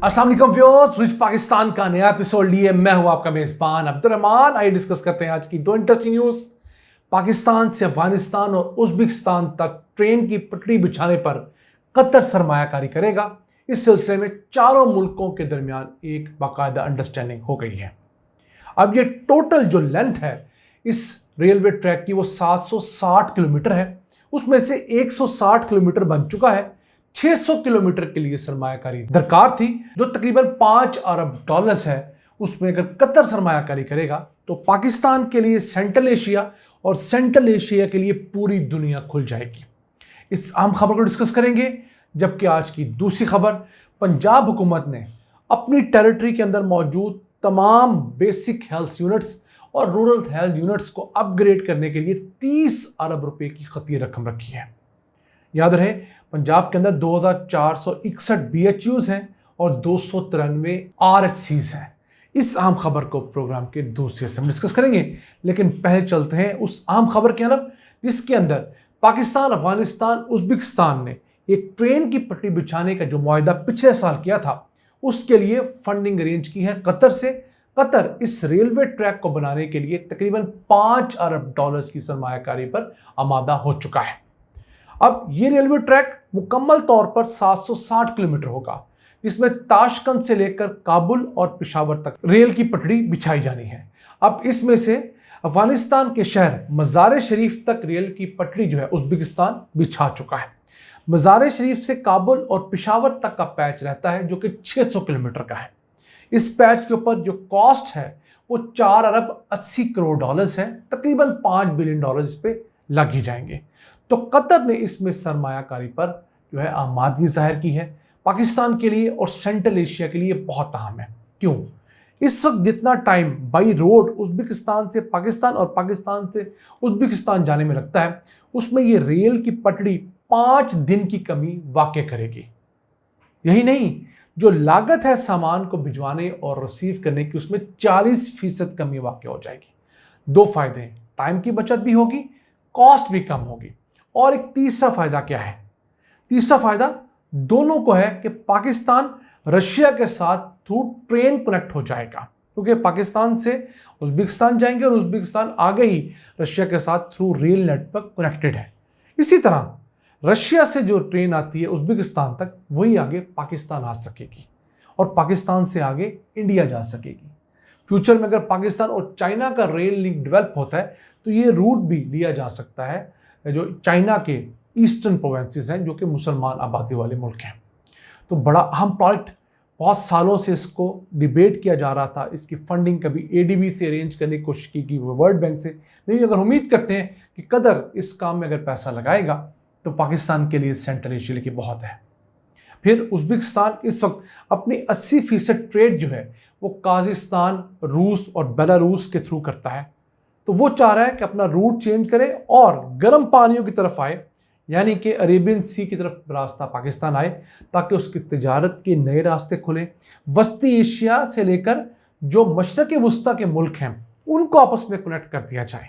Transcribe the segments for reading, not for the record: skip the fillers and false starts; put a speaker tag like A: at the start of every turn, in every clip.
A: अस्सलाम वालेकुम viewers, rich Pakistan का नया एपिसोड लिए मैं हूं आपका मेजबान अब्दुर्रहमान। आइए डिस्कस करते हैं आज की दो इंटरेस्टिंग न्यूज। पाकिस्तान से अफगानिस्तान और उज्बेकिस्तान तक ट्रेन की पटरी बिछाने पर कतर सरमायाकारी करेगा। इस सिलसिले में चारों मुल्कों के दरमियान एक बाकायदा अंडरस्टैंडिंग हो गई है। अब ये टोटल जो लेंथ है इस रेलवे ट्रैक की वो 760 किलोमीटर है। उसमें से 160 किलोमीटर बन चुका है। 600 किलोमीटर के लिए सरमायाकारी दरकार थी जो तकरीबन 5 अरब डॉलर्स है। उसमें अगर कतर सरमायाकारी करेगा तो पाकिस्तान के लिए सेंट्रल एशिया और सेंट्रल एशिया के लिए पूरी दुनिया खुल जाएगी। इस अहम खबर को डिस्कस करेंगे। जबकि आज की दूसरी खबर, पंजाब हुकूमत ने अपनी टेरिटरी के अंदर मौजूद तमाम बेसिक हेल्थ यूनिट्स और रूरल हेल्थ यूनिट्स को अपग्रेड करने के लिए 30 अरब रुपए की खती रकम रखी है। याद रहे, पंजाब के अंदर 2461 BHUs हैं और 293 RHCs हैं। इस अहम खबर को प्रोग्राम के दूसरे हिस्से में डिस्कस करेंगे, लेकिन पहले चलते हैं उस अहम खबर के अंदर जिसके अंदर पाकिस्तान, अफगानिस्तान, उज्बेकिस्तान ने एक ट्रेन की पटरी बिछाने का जो मुआहदा पिछले साल किया था उसके लिए फंडिंग अरेंज की है कतर से। कतर इस रेलवे ट्रैक को बनाने के लिए तकरीबन 5 अरब डॉलर्स की सरमायाकारी पर आमादा हो चुका है। अब ये रेलवे ट्रैक मुकम्मल तौर पर 760 किलोमीटर होगा, जिसमें ताशकंद से लेकर काबुल और पेशावर तक रेल की पटड़ी बिछाई जानी है। अब इसमें से अफगानिस्तान के शहर मज़ार शरीफ तक रेल की पटड़ी जो है उज्बेकिस्तान बिछा चुका है। मज़ार शरीफ से काबुल और पेशावर तक का पैच रहता है जो कि 600 किलोमीटर का है। इस पैच के ऊपर जो कॉस्ट है वो 4 अरब 80 करोड़ डॉलर्स है। तकरीबन 5 बिलियन डॉलर इस पे लग ही जाएंगे। तो कतर ने इसमें सरमायाकारी पर जो है आमादगी जाहिर की है। पाकिस्तान के लिए और सेंट्रल एशिया के लिए बहुत अहम है। क्यों? इस वक्त जितना टाइम बाई रोड उज्बेकिस्तान से पाकिस्तान और पाकिस्तान से उज्बेकिस्तान जाने में लगता है, उसमें ये रेल की पटड़ी 5 दिन की कमी वाक़ करेगी। यही नहीं, जो लागत है सामान को भिजवाने और रिसीव करने की, उसमें 40% कमी वाक़ हो जाएगी। दो फायदे हैं, टाइम की बचत भी होगी, कॉस्ट भी कम होगी। और एक तीसरा फायदा क्या है? तीसरा फायदा दोनों को है कि पाकिस्तान रशिया के साथ थ्रू ट्रेन कनेक्ट हो जाएगा, क्योंकि पाकिस्तान से उज्बेकिस्तान जाएंगे और उज्बेकिस्तान आगे ही रशिया के साथ थ्रू रेल नेटवर्क कनेक्टेड है। इसी तरह रशिया से जो ट्रेन आती है उज्बेकिस्तान तक, वही आगे पाकिस्तान आ सकेगी और पाकिस्तान से आगे इंडिया जा सकेगी। फ्यूचर में अगर पाकिस्तान और चाइना का रेल लिंक डेवलप होता है तो ये रूट भी लिया जा सकता है जो चाइना के ईस्टर्न प्रोविंसेस हैं जो कि मुसलमान आबादी वाले मुल्क हैं। तो बड़ा अहम प्रोजेक्ट, बहुत सालों से इसको डिबेट किया जा रहा था। इसकी फंडिंग कभी ADB से अरेंज करने की कोशिश की वर्ल्ड बैंक से नहीं। अगर उम्मीद करते हैं कि कतर इस काम में अगर पैसा लगाएगा तो पाकिस्तान के लिए सेंट्रल एशिया की बहुत है। फिर उज्बेकिस्तान इस वक्त अपनी 80% ट्रेड जो है वो काज़ाकिस्तान, रूस और बेलारूस के थ्रू करता है। तो वो चाह रहा है कि अपना रूट चेंज करे और गर्म पानियों की तरफ आए, यानी कि अरेबियन सी की तरफ रास्ता पाकिस्तान आए, ताकि उसकी तिजारत के नए रास्ते खुले। वस्ती एशिया से लेकर जो मशरक़ वस्ता के मुल्क हैं उनको आपस में कनेक्ट कर दिया जाए।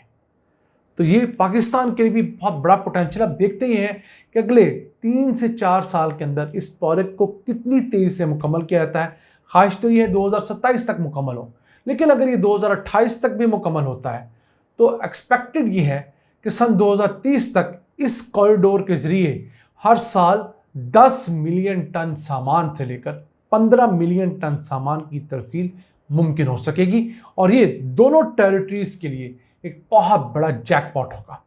A: तो ये पाकिस्तान के लिए भी बहुत बड़ा पोटेंशियल। अब देखते ही हैं कि अगले 3 से 4 साल के अंदर इस प्रोजेक्ट को कितनी तेज़ी से मुकम्मल किया जाता है। ख्वाहिश तो ये है 2027 तक मुकम्मल हो, लेकिन अगर ये 2028 तक भी मुकम्मल होता है तो एक्सपेक्टेड ये है कि सन 2030 तक इस कॉरिडोर के ज़रिए हर साल 10 मिलियन टन सामान से लेकर 15 मिलियन टन सामान की तरसील मुमकिन हो सकेगी। और ये दोनों टेरिटरीज़ के लिए एक बहुत बड़ा जैकपॉट होगा।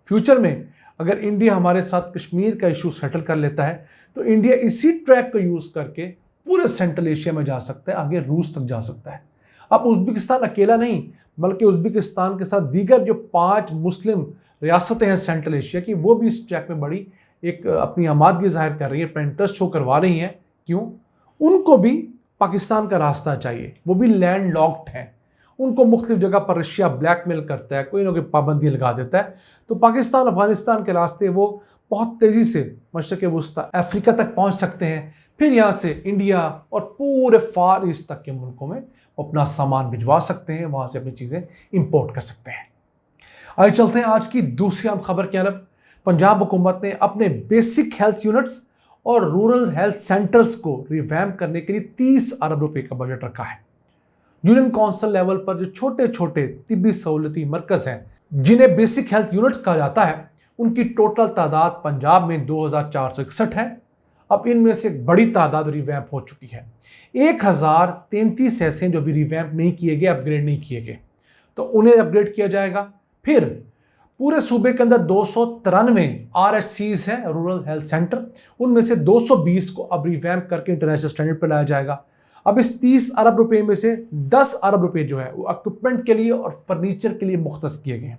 A: फ्यूचर में अगर इंडिया हमारे साथ कश्मीर का इशू सेटल कर लेता है तो इंडिया इसी ट्रैक को यूज़ करके पूरे सेंट्रल एशिया में जा सकता है, आगे रूस तक जा सकता है। अब उज्बेकिस्तान अकेला नहीं, बल्कि उज्बेकिस्तान के साथ दीगर जो 5 मुस्लिम रियासतें हैं सेंट्रल एशिया की, वो भी इस ट्रैक में बड़ी एक अपनी आमादगी जाहिर कर रही है, अपना इंटरेस्ट शो करवा रही हैं। क्यों? उनको भी पाकिस्तान का रास्ता चाहिए, वो भी लैंड लॉक्ड हैं। उनको मुख्तलिफ जगह पर रशिया ब्लैकमेल करता है, कोई ना कोई पाबंदी लगा देता है। तो पाकिस्तान अफगानिस्तान के रास्ते वो बहुत तेज़ी से मशरक़ वस्ता अफ्रीका तक पहुँच सकते हैं। फिर यहाँ से इंडिया और पूरे फार ईस्ट तक के मुल्कों में अपना सामान भिजवा सकते हैं, वहाँ से अपनी चीज़ें इंपोर्ट कर सकते हैं। आइए चलते हैं आज की दूसरी अहम खबर की तरफ। पंजाब हुकूमत ने अपने बेसिक हेल्थ यूनिट्स और रूरल हेल्थ सेंटर्स को रिवैम्प करने के लिए 30 अरब रुपए का बजट रखा है। यूनियन काउंसिल लेवल पर जो छोटे छोटे तिब्बी सहूलती मरकज हैं, जिन्हें बेसिक हेल्थ यूनिट्स कहा जाता है, उनकी टोटल तादाद पंजाब में 2461 है। अब इनमें से एक बड़ी तादाद रिवैम्प हो चुकी है। 1033 ऐसे जो अभी रिवैम्प नहीं किए गए, अपग्रेड नहीं किए गए, तो उन्हें अपग्रेड किया जाएगा। फिर पूरे सूबे के अंदर 293 RHCs हैं, रूरल हेल्थ सेंटर, उनमें से 220 को अब रिवैम्प करके इंटरनेशनल स्टैंडर्ड पर लाया जाएगा। अब इस 30 अरब रुपए में से 10 अरब रुपए जो है वो इक्विपमेंट के लिए और फर्नीचर के लिए मुख्तस किए गए हैं।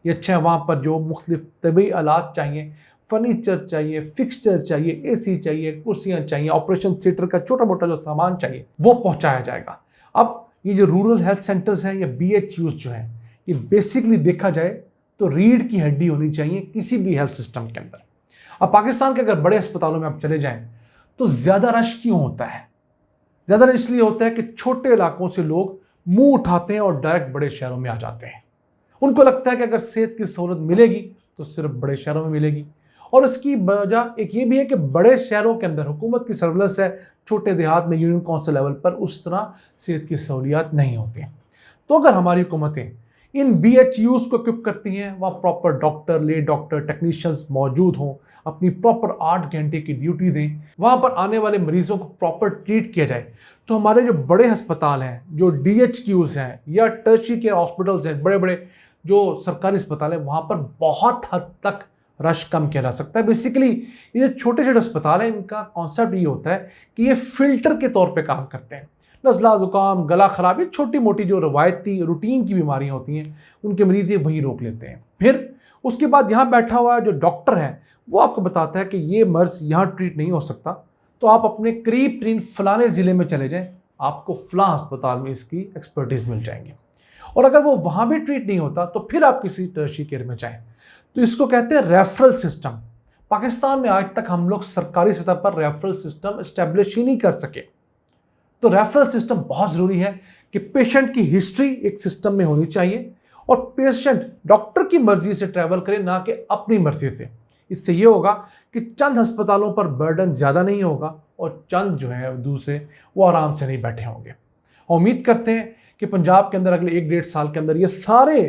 A: ये अच्छा है, वहाँ पर जो मुख्तलिफ तबी आलात चाहिए, फर्नीचर चाहिए, फिक्सचर चाहिए, AC चाहिए, कुर्सियाँ चाहिए, ऑपरेशन थिएटर का छोटा मोटा जो सामान चाहिए वो पहुँचाया जाएगा। अब ये जो रूरल हेल्थ सेंटर्स हैं या BHUs जो हैं, ये बेसिकली देखा जाए तो रीढ़ की हड्डी होनी चाहिए किसी भी हेल्थ सिस्टम के अंदर। अब पाकिस्तान के अगर बड़े अस्पतालों में आप चले जाएं तो ज़्यादा रश क्यों होता है? ज़्यादा रश इसलिए होता है कि छोटे इलाकों से लोग मुंह उठाते हैं और डायरेक्ट बड़े शहरों में आ जाते हैं। उनको लगता है कि अगर सेहत की सहूलत मिलेगी तो सिर्फ बड़े शहरों में मिलेगी। और इसकी वजह एक ये भी है कि बड़े शहरों के अंदर हुकूमत की सर्विलेंस है, छोटे देहात में यूनियन काउंसिल लेवल पर उस तरह सेहत की सहूलियात नहीं होती। तो अगर हमारी हुकूमतें इन BHUs को इक्विप करती हैं, वहाँ प्रॉपर डॉक्टर, ले डॉक्टर, टेक्नीशियंस मौजूद हों, अपनी प्रॉपर 8 घंटे की ड्यूटी दें, वहाँ पर आने वाले मरीजों को प्रॉपर ट्रीट किया जाए, तो हमारे जो बड़े अस्पताल हैं, जो DHQs हैं या टर्शियरी केयर हॉस्पिटल्स हैं, बड़े बड़े जो सरकारी अस्पताल हैं, वहाँ पर बहुत हद तक रश कम किया जा सकता है। बेसिकली ये छोटे छोटे अस्पताल हैं, इनका कॉन्सेप्ट ये होता है कि ये फिल्टर के तौर पे काम करते हैं। नज़ला, ज़ुकाम, गला ख़राब, ये छोटी मोटी जो रवायती रूटीन की बीमारियां होती हैं, उनके मरीज़ ये वहीं रोक लेते हैं। फिर उसके बाद यहाँ बैठा हुआ जो डॉक्टर है वो आपको बताता है कि ये मर्ज़ यहाँ ट्रीट नहीं हो सकता, तो आप अपने करीब तरीन फ़लाने ज़िले में चले जाएँ, आपको फ़लाँ अस्पताल में इसकी एक्सपर्टीज़ मिल जाएंगी। और अगर वो वहाँ भी ट्रीट नहीं होता तो फिर आप किसी टर्शियरी केयर में जाएँ। तो इसको कहते हैं रेफरल सिस्टम। पाकिस्तान में आज तक हम लोग सरकारी सतह पर रेफरल सिस्टम इस्टेब्लिश ही नहीं कर सके। तो रेफरल सिस्टम बहुत ज़रूरी है कि पेशेंट की हिस्ट्री एक सिस्टम में होनी चाहिए और पेशेंट डॉक्टर की मर्जी से ट्रैवल करे, ना कि अपनी मर्जी से। इससे ये होगा कि चंद अस्पतालों पर बर्डन ज़्यादा नहीं होगा और चंद जो है दूसरे वो आराम से नहीं बैठे होंगे। उम्मीद करते हैं कि पंजाब के अंदर अगले 1-1.5 साल के अंदर ये सारे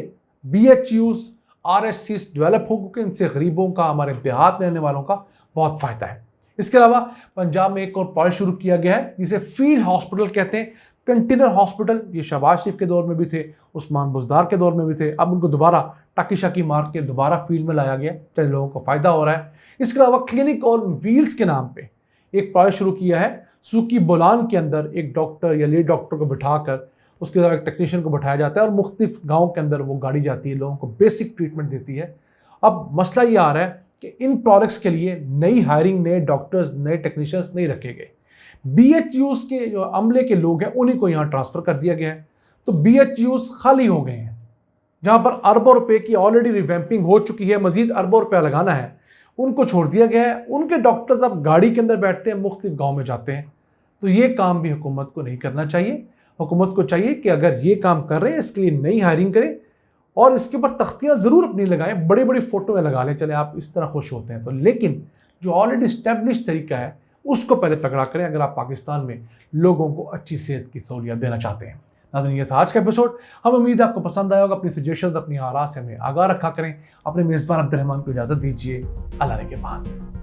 A: BHUs, RHCs डेवलप हो, क्योंकि इनसे गरीबों का, हमारे देहात में रहने वालों का बहुत फ़ायदा है। इसके अलावा पंजाब में एक और प्रोजेक्ट शुरू किया गया है जिसे फील्ड हॉस्पिटल कहते हैं, कंटेनर हॉस्पिटल। ये शहबाज शरीफ के दौर में भी थे, उस्मान बुज़दार के दौर में भी थे, अब उनको दोबारा टाकी शाकी मार के दोबारा फील्ड में लाया गया, चल लोगों को फ़ायदा हो रहा है। इसके अलावा क्लिनिक ऑन व्हील्स के नाम पर एक प्रोजेक्ट शुरू किया है। सूकी बोलान के अंदर एक डॉक्टर या लीड डॉक्टर को बिठाकर उसके अलावा एक टेक्नीशियन को बैठाया जाता है और मुख्तलिफ गाँव के अंदर वो गाड़ी जाती है, लोगों को बेसिक ट्रीटमेंट देती है। अब मसला ये आ रहा है कि इन प्रोडक्ट्स के लिए नई हायरिंग, नए डॉक्टर्स, नए टेक्नीशियंस नहीं रखे गए। BHUs के जो अमले के लोग हैं उन्हीं को यहाँ ट्रांसफ़र कर दिया गया है, तो BHUs खाली हो गए हैं। जहाँ पर अरबों रुपए की ऑलरेडी रिवैम्पिंग हो चुकी है, मजीद अरबों रुपया लगाना है, उनको छोड़ दिया गया है। उनके डॉक्टर्स अब गाड़ी के अंदर बैठते हैं, मुख्तलिफ गाँव में जाते हैं। तो ये काम भी हुकूमत को नहीं करना चाहिए। हुकूमत को चाहिए कि अगर ये काम कर रहे हैं इसके लिए नई हायरिंग करें और इसके ऊपर तख्तियाँ ज़रूर अपनी लगाएं, बड़ी बड़ी फ़ोटो में लगा लें, चले आप इस तरह खुश होते हैं तो, लेकिन जो ऑलरेडी इस्टेब्लिश तरीका है उसको पहले तगड़ा करें अगर आप पाकिस्तान में लोगों को अच्छी सेहत की सहूलियत देना चाहते हैं। नाज़रीन, ये था आज का एपिसोड। हम उम्मीद है आपको पसंद आया होगा। अपनी सजेशन, अपनी आरा से हमें आगाह रखा करें। अपने मेज़बान अब्दुल रहमान को इजाज़त दीजिए। अल्लाह के बाद।